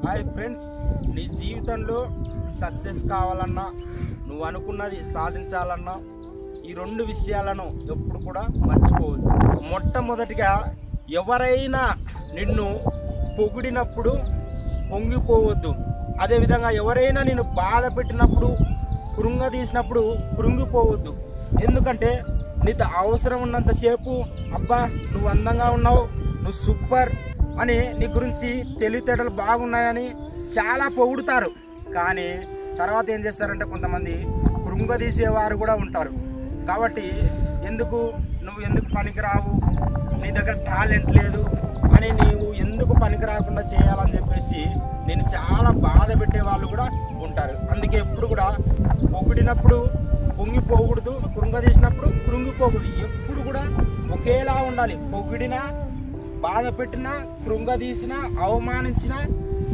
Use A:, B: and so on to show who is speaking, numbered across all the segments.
A: Hi friends, నీ జీవితంలో success కావాలన్నా, నువ్వు అనుకున్నది సాధించాలన్నా ఈ రెండు విషయాలను ఎప్పుడు కూడా మర్చిపోవద్దు. మొట్టమొదటిగా ఎవరైనా నిన్ను పొగిడినప్పుడు పొంగిపోవద్దు. అదేవిధంగా ఎవరైనా నిన్ను బాధ పెట్టినప్పుడు, కృంగదీసినప్పుడు కృంగిపోవద్దు. ఎందుకంటే నీకు అవసరం ఉన్నంతసేపు అబ్బా నువ్వు అందంగా ఉన్నావు, నువ్వు సూపర్ అని నీ గురించి తెలివితేటలు బాగున్నాయని చాలా పొగుడుతారు. కానీ తర్వాత ఏం చేస్తారంటే కొంతమంది కృంగదీసేవారు కూడా ఉంటారు. కాబట్టి నువ్వు ఎందుకు పనికిరావు, నీ దగ్గర టాలెంట్ లేదు అని నీవు ఎందుకు పనికి రాకుండా చేయాలని చెప్పేసి నేను చాలా బాధ పెట్టే వాళ్ళు కూడా ఉంటారు. అందుకే ఎప్పుడు కూడా పొగిడినప్పుడు పొంగిపోకూడదు, కృంగదీసినప్పుడు కృంగిపోకూడదు. ఎప్పుడు కూడా ఒకేలా ఉండాలి. పొగిడినా, బాధ పెట్టినా, కృంగదీసినా, అవమానించినా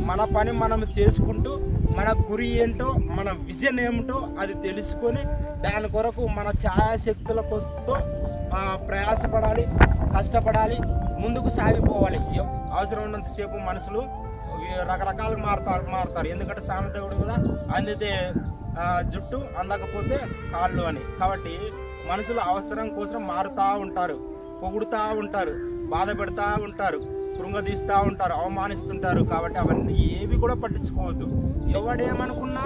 A: మన పని మనం చేసుకుంటూ మన గురి ఏంటో, మన విజన్ ఏమిటో అది తెలుసుకొని దాని కొరకు మన ఛాయాశక్తుల కోసంతో ప్రయాసపడాలి, కష్టపడాలి, ముందుకు సాగిపోవాలి. అవసరం ఉన్నంతసేపు మనుషులు రకరకాలుగా మారుతారు. ఎందుకంటే సామెతడు కదా, అందితే జుట్టు అందకపోతే కాళ్ళు అని. కాబట్టి మనుషులు అవసరం కోసం మారుతూ ఉంటారు, పొగుడుతూ ఉంటారు, బాధ పెడతా ఉంటారు, కృంగదీస్తూ ఉంటారు, అవమానిస్తుంటారు. కాబట్టి అవన్నీ ఏవి కూడా పట్టించుకోవద్దు. ఎవరేమనుకున్నా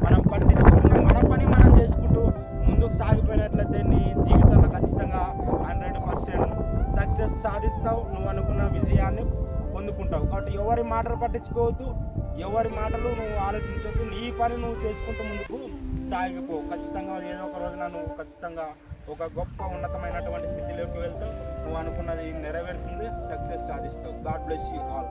A: మనం పట్టించుకున్నా మన పని మనం చేసుకుంటూ ముందుకు సాగిపోయినట్లయితే నీ జీవితంలో ఖచ్చితంగా 100% సక్సెస్ సాధిస్తావు. నువ్వు అనుకున్న విజయాన్ని పొందుకుంటావు. కాబట్టి ఎవరి మాటలు పట్టించుకోవద్దు, ఎవరి మాటలు నువ్వు ఆలోచించవద్దు. నీ పని నువ్వు చేసుకుంటూ ముందుకు సాగిపో. ఖచ్చితంగా ఏదో ఒక రోజున నువ్వు ఖచ్చితంగా ఒక గొప్ప ఉన్నతమైనటువంటి స్థితిలోకి వెళ్తావు. నువ్వు అనుకున్నది నెరవేరుతుంది, సక్సెస్ సాధిస్తావు. God bless you all.